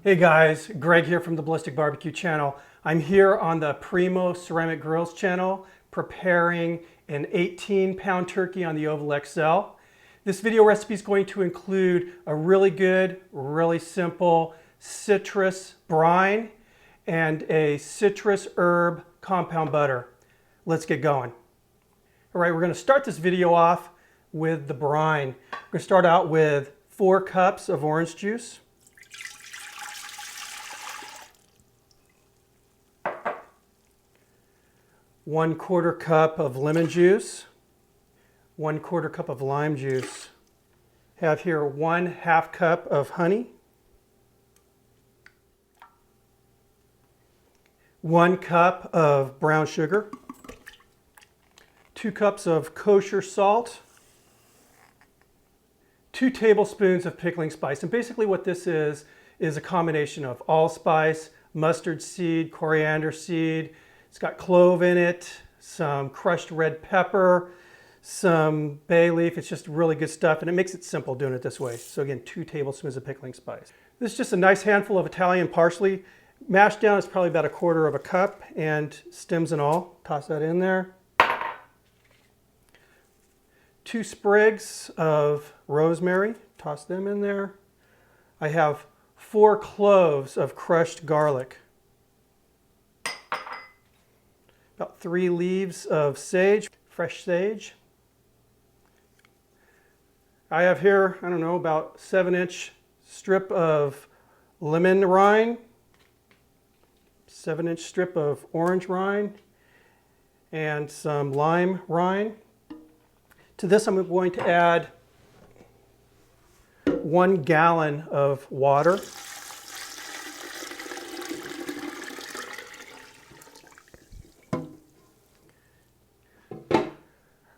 Hey guys, Greg here from the Ballistic Barbecue channel. I'm here on the Primo Ceramic Grills channel preparing an 18-pound turkey on the Oval XL. This video recipe is going to include a really good, really simple citrus brine and a citrus herb compound butter. Let's get going. All right, we're going to start this video off with the brine. We're going to start out with 4 cups of orange juice. 1/4 cup of lemon juice, 1/4 cup of lime juice. Have here 1/2 cup of honey, 1 cup of brown sugar, 2 cups of kosher salt, 2 tablespoons of pickling spice. And basically what this is a combination of allspice, mustard seed, coriander seed. It's got clove in it, some crushed red pepper, some bay leaf. It's just really good stuff, and it makes it simple doing it this way. So again, 2 tablespoons of pickling spice. This is just a nice handful of Italian parsley. Mashed down is probably about 1/4 cup, and stems and all. Toss that in there. 2 sprigs of rosemary. Toss them in there. I have 4 cloves of crushed garlic. About 3 leaves of sage, fresh sage. I have here, I don't know, about 7-inch strip of lemon rind, 7-inch strip of orange rind, and some lime rind. To this I'm going to add 1 gallon of water.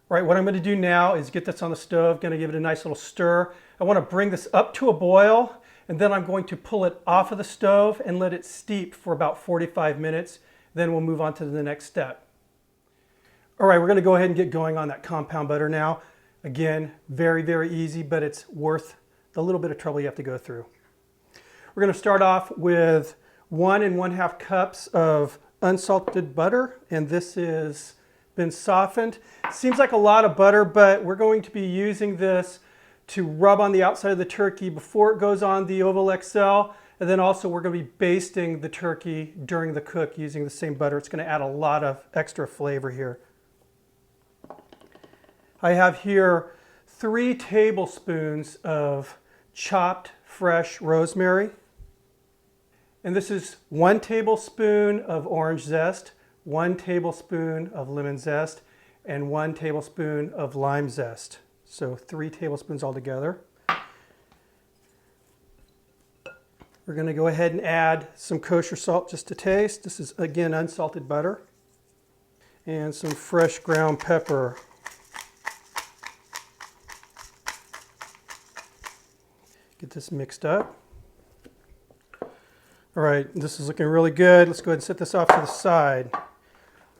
All right, what I'm going to do now is get this on the stove, going to give it a nice little stir. I want to bring this up to a boil, and then I'm going to pull it off of the stove and let it steep for about 45 minutes. Then we'll move on to the next step. All right, we're going to go ahead and get going on that compound butter now. Again, very, very easy, but it's worth the little bit of trouble you have to go through. We're going to start off with 1 1/2 cups of unsalted butter, and this is been softened. Seems like a lot of butter, but we're going to be using this to rub on the outside of the turkey before it goes on the Oval XL, and then also we're going to be basting the turkey during the cook using the same butter. It's going to add a lot of extra flavor here. I have here 3 tablespoons of chopped fresh rosemary, and this is 1 tablespoon of orange zest, 1 tablespoon of lemon zest, and 1 tablespoon of lime zest. So 3 tablespoons altogether. We're going to go ahead and add some kosher salt just to taste. This is again unsalted butter. And some fresh ground pepper. Get this mixed up. All right, this is looking really good. Let's go ahead and set this off to the side.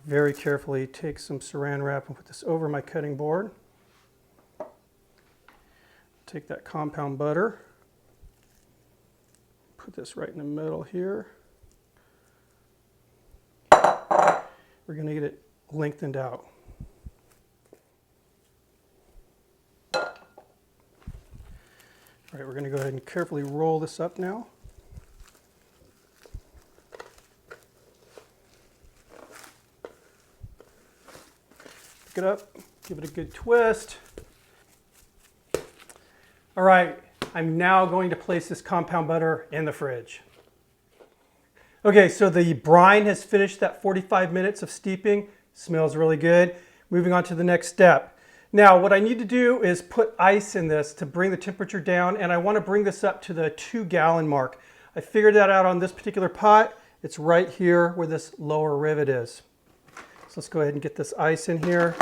Very carefully take some saran wrap and put this over my cutting board. Take that compound butter, put this right in the middle here. We're going to get it lengthened out. All right, we're going to go ahead and carefully roll this up now. It up, give it a good twist. All right, I'm now going to place this compound butter in the fridge. Okay, so the brine has finished that 45 minutes of steeping. Smells really good. Moving on to the next step. Now, what I need to do is put ice in this to bring the temperature down, and I want to bring this up to the 2-gallon mark. I figured that out on this particular pot. It's right here where this lower rivet is. So let's go ahead and get this ice in here.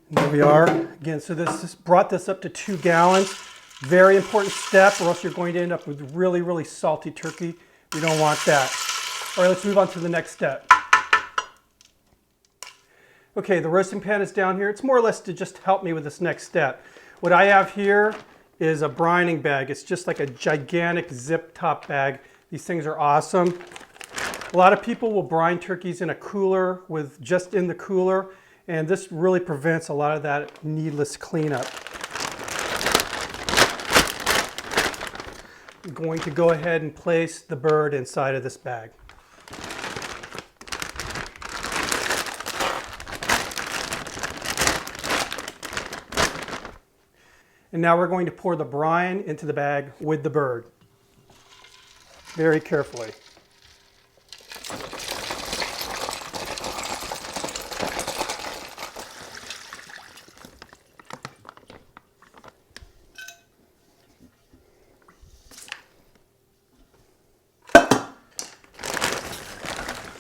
And there we are. Again, so this brought this up to 2 gallons. Very important step, or else you're going to end up with really, really salty turkey. We don't want that. All right, let's move on to the next step. Okay, the roasting pan is down here. It's more or less to just help me with this next step. What I have here is a brining bag. It's just like a gigantic zip top bag. These things are awesome. A lot of people will brine turkeys in a cooler with just in the cooler, and this really prevents a lot of that needless cleanup. I'm going to go ahead and place the bird inside of this bag. And now we're going to pour the brine into the bag with the bird. Very carefully.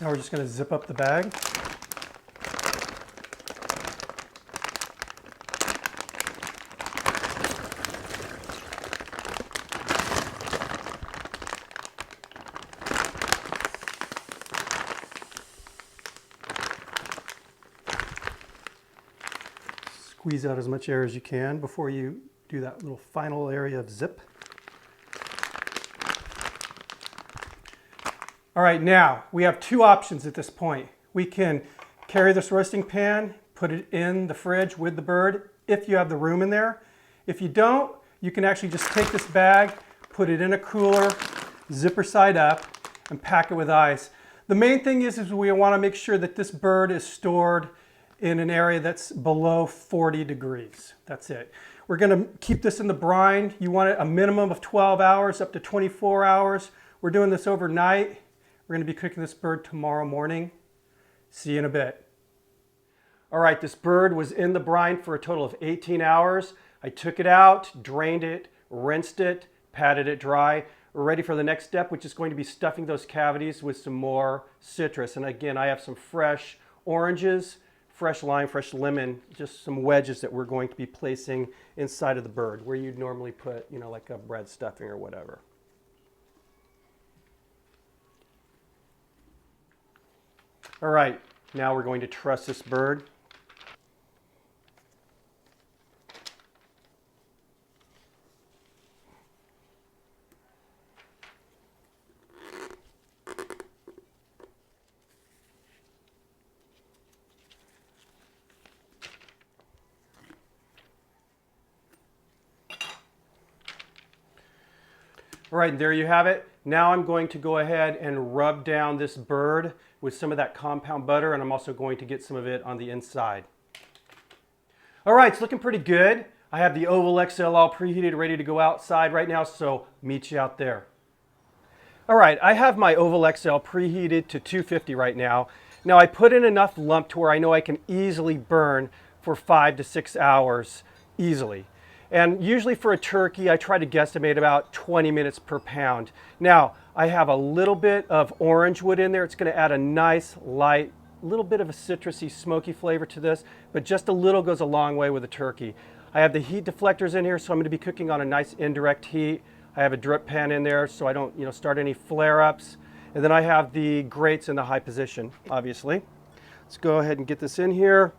Now we're just going to zip up the bag. Squeeze out as much air as you can before you do that little final area of zip. All right, now we have two options at this point. We can carry this roasting pan, put it in the fridge with the bird if you have the room in there. If you don't, you can actually just take this bag, put it in a cooler, zipper side up, and pack it with ice. The main thing is we want to make sure that this bird is stored in an area that's below 40 degrees. That's it. We're going to keep this in the brine. You want it a minimum of 12 hours, up to 24 hours. We're doing this overnight. We're going to be cooking this bird tomorrow morning. See you in a bit. All right, this bird was in the brine for a total of 18 hours. I took it out, drained it, rinsed it, patted it dry. We're ready for the next step, which is going to be stuffing those cavities with some more citrus. And again, I have some fresh oranges, fresh lime, fresh lemon, just some wedges that we're going to be placing inside of the bird where you'd normally put, you know, like a bread stuffing or whatever. All right, now we're going to truss this bird. All right, there you have it. Now I'm going to go ahead and rub down this bird with some of that compound butter, and I'm also going to get some of it on the inside. All right, it's looking pretty good. I have the Oval XL all preheated, ready to go outside right now, so meet you out there. All right, I have my Oval XL preheated to 250 right now. Now I put in enough lump to where I know I can easily burn for 5 to 6 hours easily. And usually for a turkey, I try to guesstimate about 20 minutes per pound. Now, I have a little bit of orange wood in there. It's going to add a nice, light, little bit of a citrusy, smoky flavor to this, but just a little goes a long way with a turkey. I have the heat deflectors in here, so I'm going to be cooking on a nice indirect heat. I have a drip pan in there so I don't, start any flare-ups. And then I have the grates in the high position, obviously. Let's go ahead and get this in here.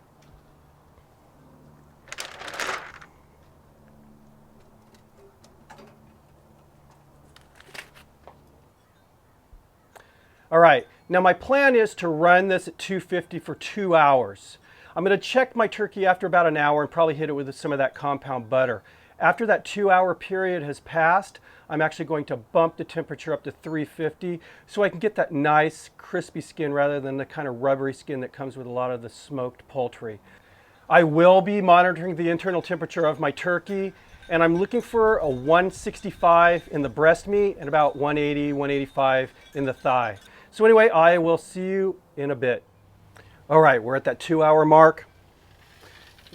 All right, now my plan is to run this at 250 for 2 hours. I'm going to check my turkey after about an hour and probably hit it with some of that compound butter. After that 2-hour period has passed, I'm actually going to bump the temperature up to 350 so I can get that nice crispy skin rather than the kind of rubbery skin that comes with a lot of the smoked poultry. I will be monitoring the internal temperature of my turkey, and I'm looking for a 165 in the breast meat and about 180, 185 in the thigh. So anyway, I will see you in a bit. All right, we're at that 2-hour mark.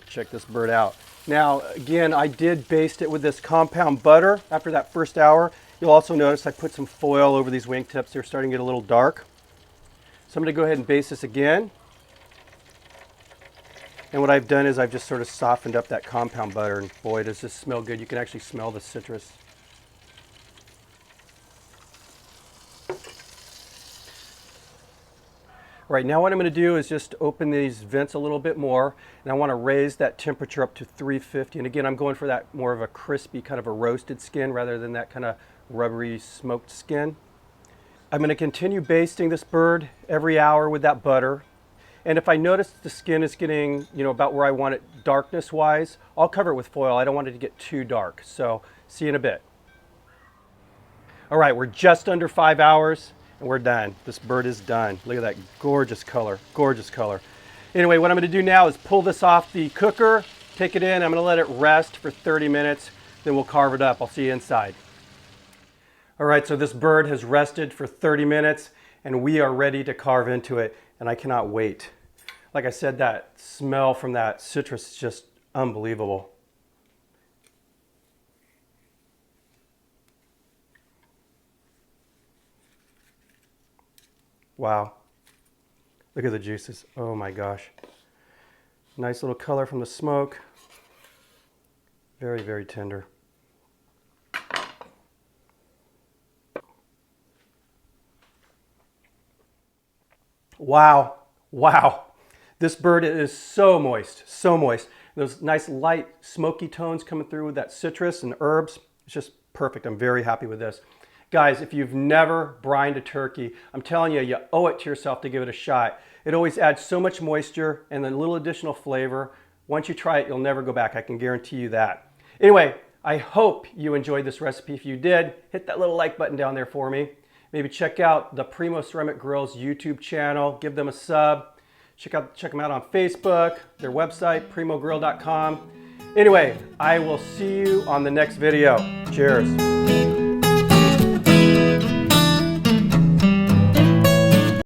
Check this bird out. Now, again, I did baste it with this compound butter after that first hour. You'll also notice I put some foil over these wingtips. They're starting to get a little dark. So I'm going to go ahead and baste this again. And what I've done is I've just sort of softened up that compound butter, and boy, does this smell good. You can actually smell the citrus. All right, now what I'm going to do is just open these vents a little bit more, and I want to raise that temperature up to 350. And again, I'm going for that more of a crispy, kind of a roasted skin rather than that kind of rubbery smoked skin. I'm going to continue basting this bird every hour with that butter. And if I notice the skin is getting, about where I want it darkness-wise, I'll cover it with foil. I don't want it to get too dark. So, see you in a bit. All right, we're just under 5 hours. And we're done. This bird is done. Look at that gorgeous color, gorgeous color. Anyway, what I'm going to do now is pull this off the cooker, take it in. I'm going to let it rest for 30 minutes. Then we'll carve it up. I'll see you inside. All right, so this bird has rested for 30 minutes and we are ready to carve into it. And I cannot wait. Like I said, that smell from that citrus is just unbelievable. Wow, look at the juices. Oh my gosh. Nice little color from the smoke. Very, very tender. Wow, wow. This bird is so moist, so moist. Those nice light smoky tones coming through with that citrus and herbs. It's just perfect. I'm very happy with this. Guys, if you've never brined a turkey, I'm telling you, you owe it to yourself to give it a shot. It always adds so much moisture and a little additional flavor. Once you try it, you'll never go back. I can guarantee you that. Anyway, I hope you enjoyed this recipe. If you did, hit that little like button down there for me. Maybe check out the Primo Ceramic Grill's YouTube channel. Give them a sub. Check them out on Facebook, their website, primogrill.com. Anyway, I will see you on the next video. Cheers.